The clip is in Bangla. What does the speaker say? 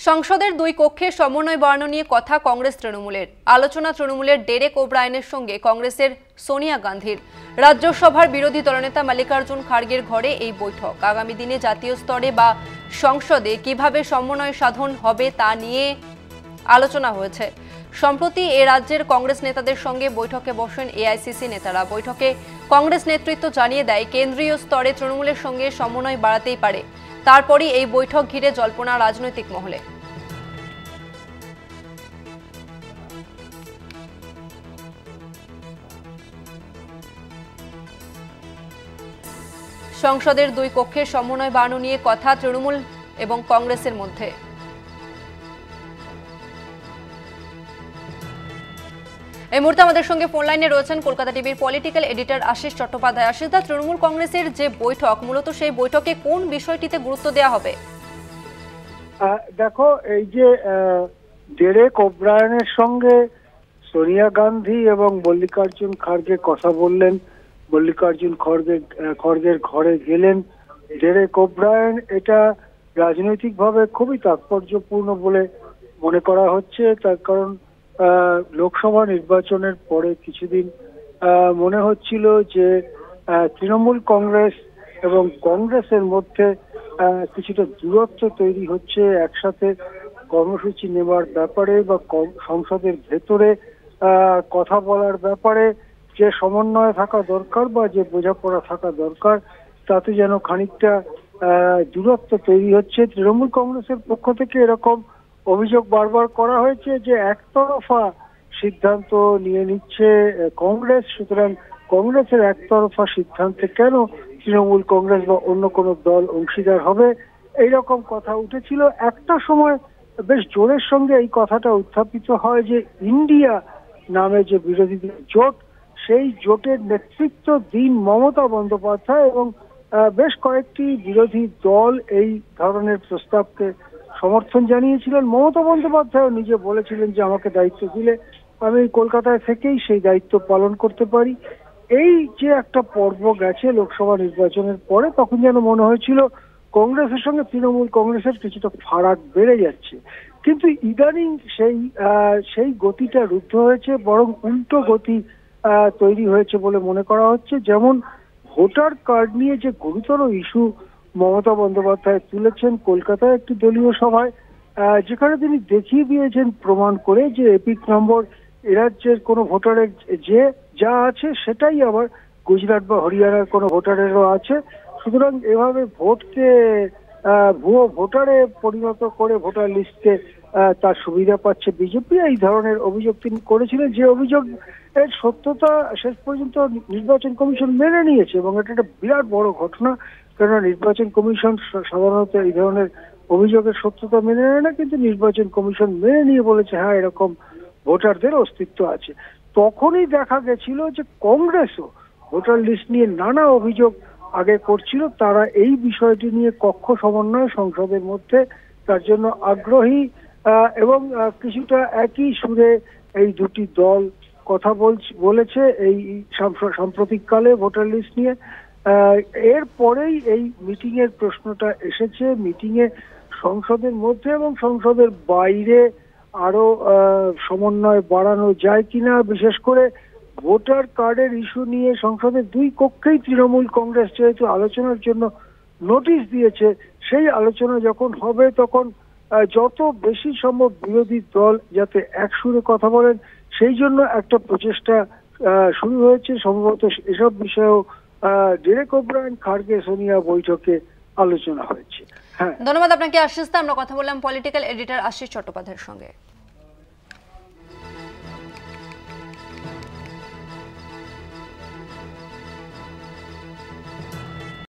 সংসদের দুই কক্ষের সমন্বয় বাড়ানো নিয়ে কথা কংগ্রেস তৃণমূলের। আলোচনা তৃণমূলের ডেরেক ওব্রায়েনের সঙ্গে কংগ্রেসের সোনিয়া গান্ধীর। রাজ্যসভার বিরোধী দলনেতা মল্লিকার্জুন খাড়গের ঘরে এই বৈঠক। আগামী দিনে জাতীয় স্তরে বা সংসদে কিভাবে সমন্বয় সাধন হবে তা নিয়ে আলোচনা হয়েছে। সম্প্রতি এ রাজ্যের কংগ্রেস নেতাদের সঙ্গে বৈঠকে বসেন এআইসিসি নেতারা। বৈঠকে কংগ্রেস নেতৃত্ব জানিয়ে দেয়, কেন্দ্রীয় স্তরে তৃণমূলের সঙ্গে সমন্বয় বাড়াতেই পারে। তারপরই এই বৈঠক ঘিরে জল্পনা রাজনৈতিক মহলে। সংসদের দুই কক্ষের সমন্বয় বাড়ানো নিয়ে কথা তৃণমূল এবং কংগ্রেসের মধ্যে। এই মুহূর্তে আমাদের সঙ্গে ফোন লাইনে রয়েছেন কলকাতা টিভির পলিটিক্যাল এডিটর আশিস চট্টোপাধ্যায়। আশিস দা, তৃণমূল কংগ্রেসের যে বৈঠক, মূলত সেই বৈঠকে কোন বিষয়টিতে গুরুত্ব দেওয়া হবে? দেখো, এই যে ডেরেক ওব্রায়েনের সঙ্গে সোনিয়া গান্ধী এবং মল্লিকার্জুন খাড়গে কথা বললেন, মল্লিকার্জুন খড়গের ঘরে গেলেন ডেরেক ওব্রায়েন, এটা রাজনৈতিকভাবে খুবই তাৎপর্যপূর্ণ বলে মনে করা হচ্ছে। তার কারণ লোকসভা নির্বাচনের পরে কিছুদিন মনে হচ্ছিল যে তৃণমূল কংগ্রেস এবং কংগ্রেসের মধ্যে কিছুটা দূরত্ব তৈরি হচ্ছে। একসাথে কর্মসূচি নেওয়ার ব্যাপারে বা সংসদের ভেতরে কথা বলার ব্যাপারে যে সমন্বয় থাকা দরকার বা যে বোঝাপড়া থাকা দরকার, তাতে যেন খানিকটা দূরত্ব তৈরি হচ্ছে। তৃণমূল কংগ্রেসের পক্ষ থেকে এরকম অভিযোগ বারবার করা হয়েছে যে একতরফা সিদ্ধান্ত নিয়ে নিচ্ছে কংগ্রেস, সুতরাং কংগ্রেসের একতরফা সিদ্ধান্তে কেন তৃণমূল কংগ্রেস বা অন্য কোনো দল অংশীদার হবে, এইরকম কথা উঠেছিল। একটা সময় বেশ জোরের সঙ্গে এই কথাটা উত্থাপিত হয় যে ইন্ডিয়া নামে যে বিরোধীদের জোট, সেই জোটের নেতৃত্ব দিন মমতা বন্দ্যোপাধ্যায় এবং বেশ কয়েকটি বিরোধী দল এই ধরনের প্রস্তাবকে সমর্থন জানিয়েছিলেন। মমতা বন্দ্যোপাধ্যায় নিজে বলেছিলেন যে আমাকে দায়িত্ব দিলে আমি কলকাতায় থেকেই সেই দায়িত্ব পালন করতে পারি। এই যে একটা পর্ব গেছে লোকসভা নির্বাচনের পরে, তখন যেন মনে হয়েছিল কংগ্রেসের সঙ্গে তৃণমূল কংগ্রেসের কিছুটা ফারাক বেড়ে যাচ্ছে। কিন্তু ইদানিং সেই গতিটা রুদ্ধ হয়েছে, বরং উল্টো গতি তৈরি হয়েছে বলে মনে করা হচ্ছে। যেমন ভোটার কার্ড নিয়ে যে গুরুতর ইস্যু মমতা বন্দ্যোপাধ্যায় তুলেছেন কলকাতায় একটি দলীয় সভায়, যেখানে তিনি দেখিয়ে দিয়েছেন প্রমাণ করে যে এপিক নম্বর এ রাজ্যের কোনো ভোটারের যে যা আছে সেটাই আবার গুজরাট বা হরিয়ানার কোনো ভোটারেরও আছে। সুতরাং এভাবে ভোটকে ভুয়ো ভোটারে পরিণত করে ভোটার লিস্টে তার সুবিধা পাচ্ছে বিজেপি, এই ধরনের অভিযোগ তিনি করেছিলেন। যে অভিযোগ এর সত্যতা শেষ পর্যন্ত নির্বাচন কমিশন মেনে নিয়েছে এবং এটা একটা বিরাট বড় ঘটনা। কেননা নির্বাচন কমিশন সাধারণত এই ধরনের অভিযোগের সত্যতা মেনে নেয় না, কিন্তু নির্বাচন কমিশন মেনে নিয়ে বলেছে হ্যাঁ, এরকম ভোটারদের অস্তিত্ব আছে। তখনই দেখা গেছিল যে কংগ্রেসও ভোটার লিস্ট নিয়ে নানা অভিযোগ আগে করছিল। তারা এই বিষয়টি নিয়ে কক্ষ সমন্বয় সংসদের মধ্যে তার জন্য আগ্রহী এবং কিছুটা একই সুরে এই দুটি দল কথা বলেছে এই সাম্প্রতিককালে ভোটার লিস্ট নিয়ে। এর পরেই এই মিটিং এর প্রশ্নটা এসেছে। মিটিং এ সংসদের মধ্যে এবং সংসদের বাইরে আরো সমন্বয় বাড়ানো যায় কিনা, বিশেষ করে ভোটার কার্ডের ইস্যু নিয়ে সংসদের দুই কক্ষেই তৃণমূল কংগ্রেস যেহেতু আলোচনার জন্য নোটিশ দিয়েছে, সেই আলোচনা যখন হবে তখন যত বেশি সম্ভব বিরোধী দল যাতে এক সুরে কথা বলেন, সেই জন্য একটা প্রচেষ্টা শুরু হয়েছে। সম্ভবত এসব বিষয়েও ডেরেক ওব্রায়েন খাড়গে সোনিয়া বৈঠকে আলোচনা হয়েছে। হ্যাঁ, ধন্যবাদ আপনাকে আশিস দা। আমরা কথা বললাম পলিটিক্যাল এডিটর আশিস চট্টোপাধ্যায়ের সঙ্গে।